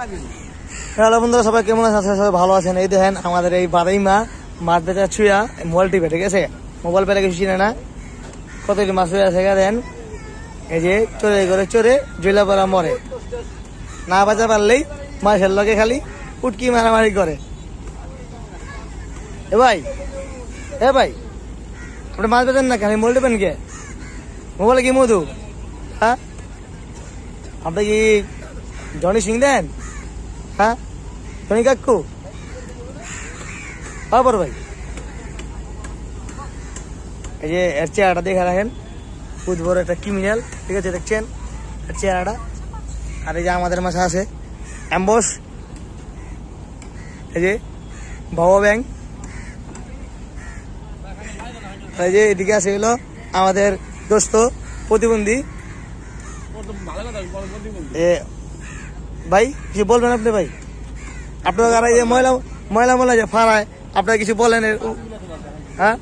Hello বন্ধুরা, সবাই কেমন আছেন? সবাই ভালো আছেন। এই দেখেন আমাদের এই বাড়াই মা মাছ বেচা ছুঁয়া মোবাইল টিপে, ঠিক আছে? মোবাইল পেলে কিছু চিনে না, কতটি মাছ হয়ে আছে দেখেন। এই যে চোরে করে চোরে জৈলা পড়া মরে, না বাঁচা পারলেই মাছের লগে খালি উটকি মারামারি করে। এ ভাই আপনি মাছ বেচেন না, খালি মোবাইল টিপেন কে? মোবাইলে কি মধু? হ্যাঁ, আপনি কি জনি সিং দেন? হ্যাঁ, জনি কাকু বড় ভাই। এই যে এর চেহারাটা দেখে রাখেন, খুব বড় একটা ক্রিমিনাল, ঠিক আছে? দেখছেন এর চেহারাটা। আর এই যে আমাদের মাঝে আছে অ্যাম্বস, এই যে বাবা ব্যাং, এই যে এদিকে আছে হলো আমাদের দোস্ত প্রতিবন্ধী। ভাই কিছু বলবেন আপনি? ভাই আপনার এই যে ময়লা যে ফাড়ায়, আপনারা কিছু বলেন? হ্যাঁ,